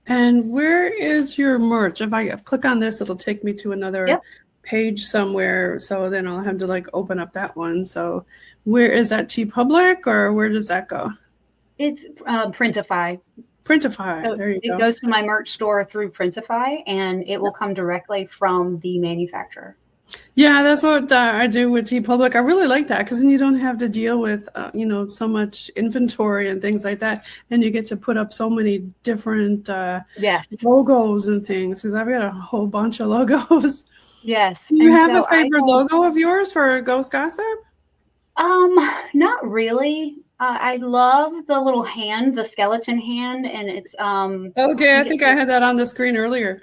And where is your merch? If I click on this, it'll take me to another page somewhere. So then I'll have to like open up that one. So where is that? TeePublic, or where does that go?
It's Printify.
Printify.
So
there you go.
It goes to my merch store through Printify, and it will come directly from the manufacturer.
Yeah, that's what I do with TeePublic. I really like that because then you don't have to deal with, so much inventory and things like that. And you get to put up so many different logos and things, because I've got a whole bunch of logos.
Yes.
Do you have a favorite logo of yours for Ghost Gossip?
Not really. I love the little hand, the skeleton hand, and it's
okay, I think I had that on the screen earlier.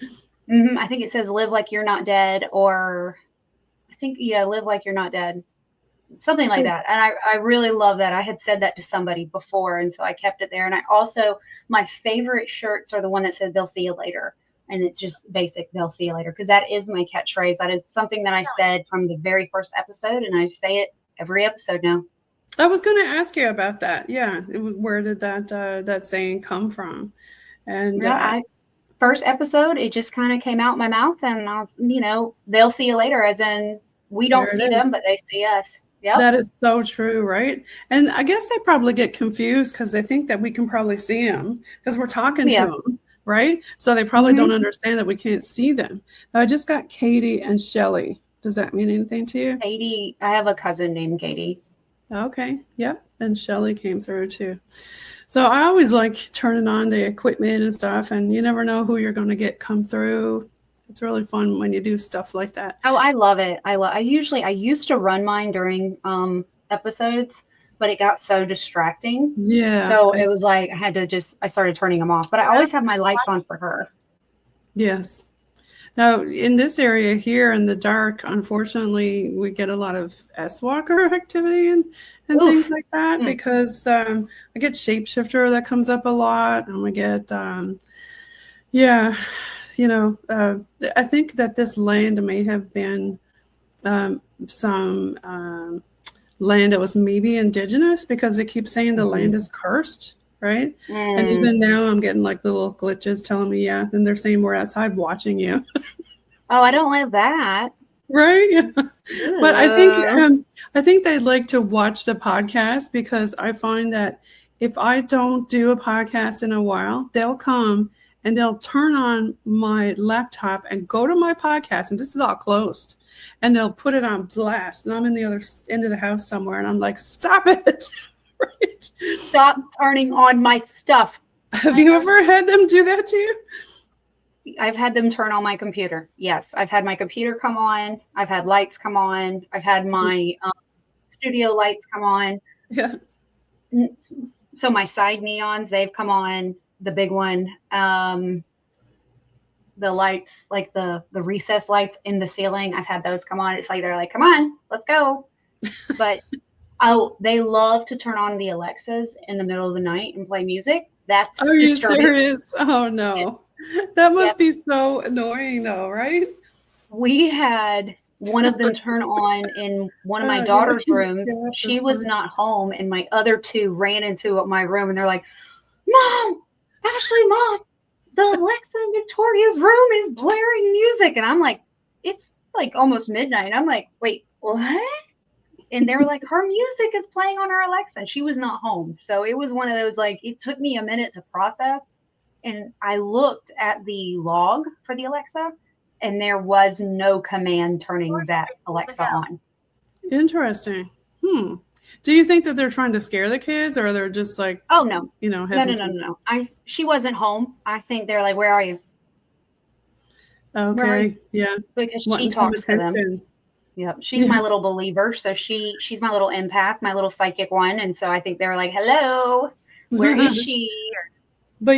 I think it says "Live like you're not dead," or "Live like you're not dead," something like that. And I really love that. I had said that to somebody before, and so I kept it there. And my favorite shirts are the one that said "They'll see you later," and it's just basic "They'll see you later," because that is my catchphrase. That is something that I said from the very first episode, and I say it every episode now.
I was going to ask you about that. Yeah, where did that saying come from? And
first episode, it just kind of came out my mouth, and they'll see you later, as in we don't see them, but they see us. Yep.
That is so true, right? And I guess they probably get confused because they think that we can probably see them because we're talking to them, right? So they probably don't understand that we can't see them. Now, I just got Katie and Shelly. Does that mean anything to you?
Katie, I have a cousin named Katie.
Okay, yep. And Shelly came through too. So I always like turning on the equipment and stuff, and you never know who you're going to get come through. It's really fun when you do stuff like that.
Oh, I love it. I used to run mine during episodes, but it got so distracting.
Yeah.
So it was like I started turning them off. But I always have my lights on for her.
Yes. Now, in this area here in the dark, unfortunately, we get a lot of S-Walker activity and things like that because I get Shapeshifter that comes up a lot, and we get, I think that this land may have been some land that was maybe indigenous because they keep saying the land is cursed. Right. And even now I'm getting like little glitches telling me, then they're saying we're outside watching you.
Oh, I don't like that.
Right. Yeah. But I think they'd like to watch the podcast because I find that if I don't do a podcast in a while, they'll come and they'll turn on my laptop and go to my podcast. And this is all closed. And they'll put it on blast. And I'm in the other end of the house somewhere. And I'm like, stop it. Right.
Stop turning on my stuff.
Have you ever had them do that to you?
I've had them turn on my computer. Yes, I've had my computer come on. I've had lights come on. I've had my studio lights come on.
Yeah.
So my side neons, they've come on. The big one, the lights, like the recessed lights in the ceiling, I've had those come on. It's like they're like, come on, let's go. But they love to turn on the Alexas in the middle of the night and play music. That's
Are you
disturbing.
serious? Oh no. That must be so annoying though, right?
We had one of them turn on in one of my daughter's rooms. She was not home, and my other two ran into my room, and they're like, Mom, the Alexa in Victoria's room is blaring music. And I'm like, it's like almost midnight. I'm like, wait, what? And they were like, her music is playing on her Alexa. She was not home. So it was one of those, like, it took me a minute to process. And I looked at the log for the Alexa, and there was no command turning that Alexa on.
Interesting. Do you think that they're trying to scare the kids, or they're just like,
oh, no.
No.
She wasn't home. I think they're like, where are you?
Okay. Yeah.
Because she talks to them. Yep. She's my little believer. So she's my little empath, my little psychic one. And so I think they were like, hello, where is she?
But,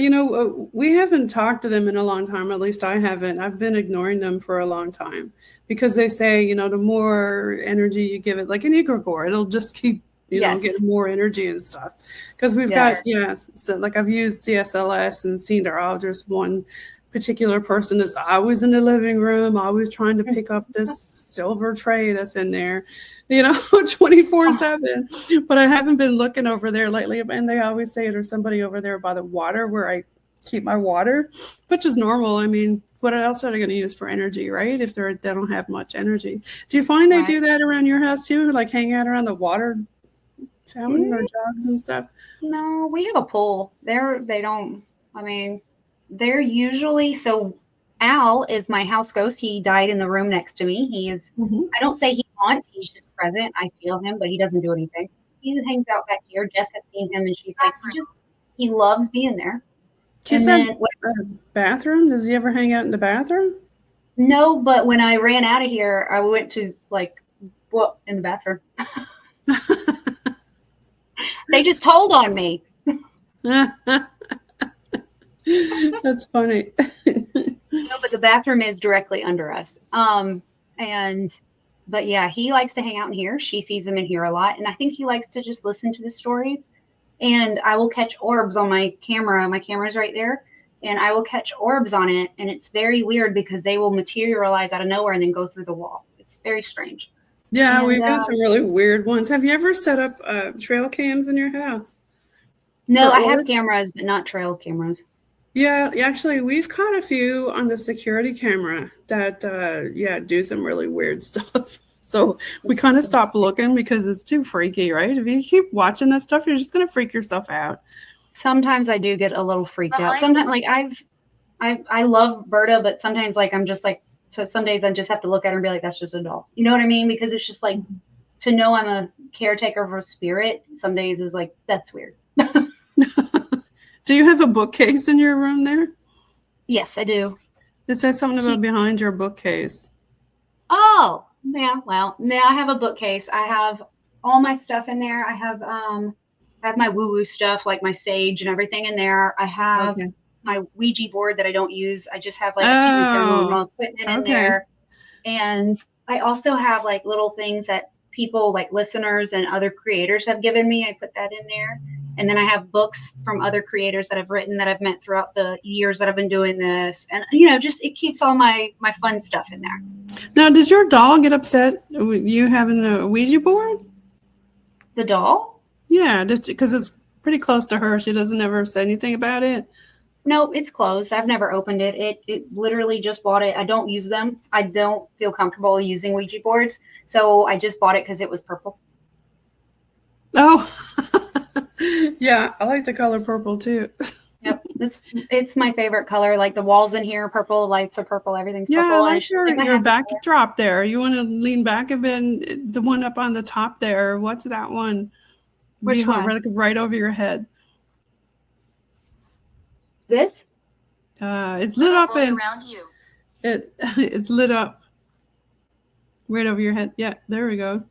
we haven't talked to them in a long time. At least I haven't. I've been ignoring them for a long time because they say, the more energy you give it, like an egregore, it'll just keep, getting more energy and stuff. Because we've got, so like I've used CSLS and seen there's one particular person that's always in the living room, always trying to pick up this silver tray that's in there, 24/7. But I haven't been looking over there lately. And they always say there's somebody over there by the water where I keep my water, which is normal. I mean, what else are they going to use for energy, right? If they don't have much energy. Do you find they do that around your house too? Like hang out around the water fountain or jugs and stuff?
No, we have a pool. They're usually, so Al is my house ghost. He died in the room next to me. He is, I don't say he haunts, he's just present. I feel him, but he doesn't do anything. He hangs out back here. Jess has seen him and she's like, he loves being there.
And then bathroom? Does he ever hang out in the bathroom?
No, but when I ran out of here, I went to in the bathroom. They just told on me.
That's funny.
No, but the bathroom is directly under us. But yeah, he likes to hang out in here. She sees him in here a lot. And I think he likes to just listen to the stories. And I will catch orbs on my camera. My camera's right there. And I will catch orbs on it. And it's very weird because they will materialize out of nowhere and then go through the wall. It's very strange.
Yeah, we've got some really weird ones. Have you ever set up trail cams in your house?
No, I have cameras, but not trail cameras.
Yeah, actually, we've caught a few on the security camera that, do some really weird stuff. So we kind of stopped looking because it's too freaky, right? If you keep watching that stuff, you're just going to freak yourself out.
Sometimes I do get a little freaked out. Sometimes, like I love Berta, but sometimes like I'm just like, so some days I just have to look at her and be like, that's just a doll. You know what I mean? Because it's just like, to know I'm a caretaker of a spirit, some days is like, that's weird.
Do you have a bookcase in your room there?
Yes, I do.
It says something about behind your bookcase.
Oh, yeah. Well, yeah, I have a bookcase. I have all my stuff in there. I have my woo-woo stuff, like my sage and everything in there. I have my Ouija board that I don't use. I just have like a few paranormal equipment in there. And I also have like little things that people like listeners and other creators have given me. I put that in there. And then I have books from other creators that I've written that I've met throughout the years that I've been doing this. And, just it keeps all my fun stuff in there.
Now, does your doll get upset with you having a Ouija board?
The doll?
Yeah, because it's pretty close to her. She doesn't ever say anything about it?
No, it's closed. I've never opened it. It literally just bought it. I don't use them. I don't feel comfortable using Ouija boards. So I just bought it because it was purple.
Oh, yeah. I like the color purple too.
Yep. It's my favorite color. Like the walls in here are purple, lights are purple, everything's purple.
Yeah, I like your backdrop there. You want to lean back a bit? The one up on the top there. What's that one?
Which one?
Right over your head.
This?
It's lit up around you. It's lit up right over your head. Yeah, there we go.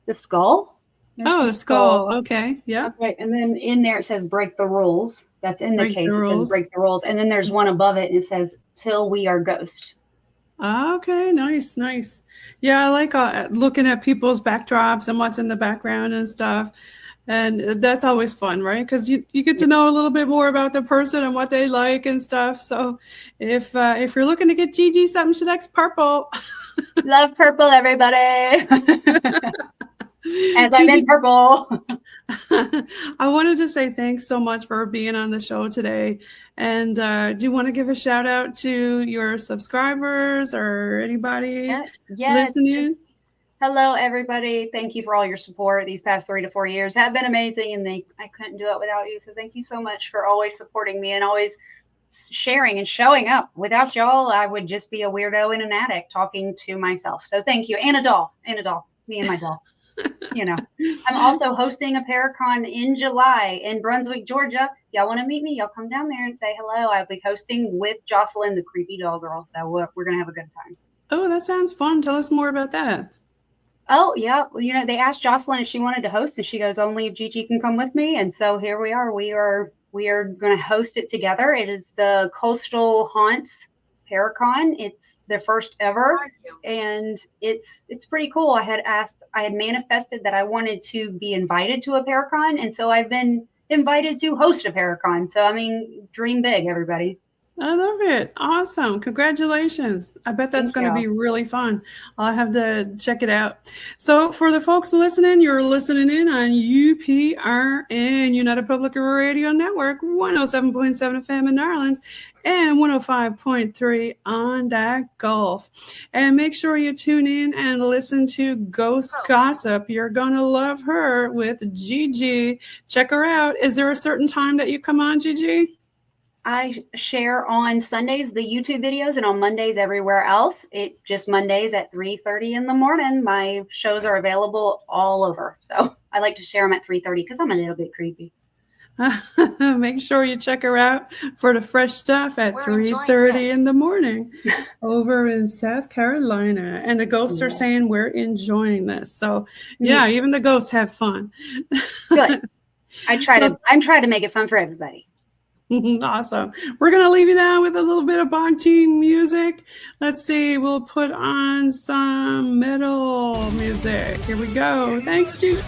The skull?
The skull. Okay. Yeah.
Okay. And then in there it says break the rules. That's in the case. It says break the rules. And then there's one above it and it says till we are ghost.
Okay. Nice. Yeah. I like looking at people's backdrops and what's in the background and stuff. And that's always fun, right? Because you get to know a little bit more about the person and what they like and stuff. So if you're looking to get Gigi something, she likes purple.
Love purple, everybody. As I'm in purple.
I wanted to say thanks so much for being on the show today. And do you want to give a shout out to your subscribers or anybody listening?
Hello, everybody. Thank you for all your support. These past 3 to 4 years have been amazing, and I couldn't do it without you. So thank you so much for always supporting me and always sharing and showing up. Without y'all, I would just be a weirdo in an attic talking to myself. So thank you. And a doll, me and my doll. You know, I'm also hosting a Paracon in July in Brunswick, Georgia. Y'all want to meet me? Y'all come down there and say hello. I'll be hosting with Jocelyn, the creepy doll girl. So we're going to have a good time.
Oh, that sounds fun. Tell us more about that.
Oh, yeah. Well, you know, they asked Jocelyn if she wanted to host, and she goes, only if Gigi can come with me. And so here we are. We are going to host it together. It is the Coastal Haunts Paracon. It's their first ever, and it's pretty cool. I had manifested that I wanted to be invited to a Paracon, and so I've been invited to host a Paracon. So, I mean, dream big, everybody.
I love it. Awesome. Congratulations. I bet that's going to be really fun. I'll have to check it out. So for the folks listening, you're listening in on UPRN, United Public Radio Network, 107.7 FM in New Orleans and 105.3 on that Gulf. And make sure you tune in and listen to Ghost Gossip. You're going to love her with Gigi. Check her out. Is there a certain time that you come on, Gigi?
I share on Sundays the YouTube videos, and on Mondays everywhere else. It just Mondays at 3:30 in the morning. My shows are available all over. So I like to share them at 3:30 because I'm a little bit creepy.
Make sure you check her out for the fresh stuff at 3:30 in the morning over in South Carolina. And the ghosts are saying we're enjoying this. So yeah, even the ghosts have fun.
Good. I'm trying to make it fun for everybody.
Awesome. We're going to leave you now with a little bit of Bong Team music. Let's see. We'll put on some metal music. Here we go. Thanks, Gigi.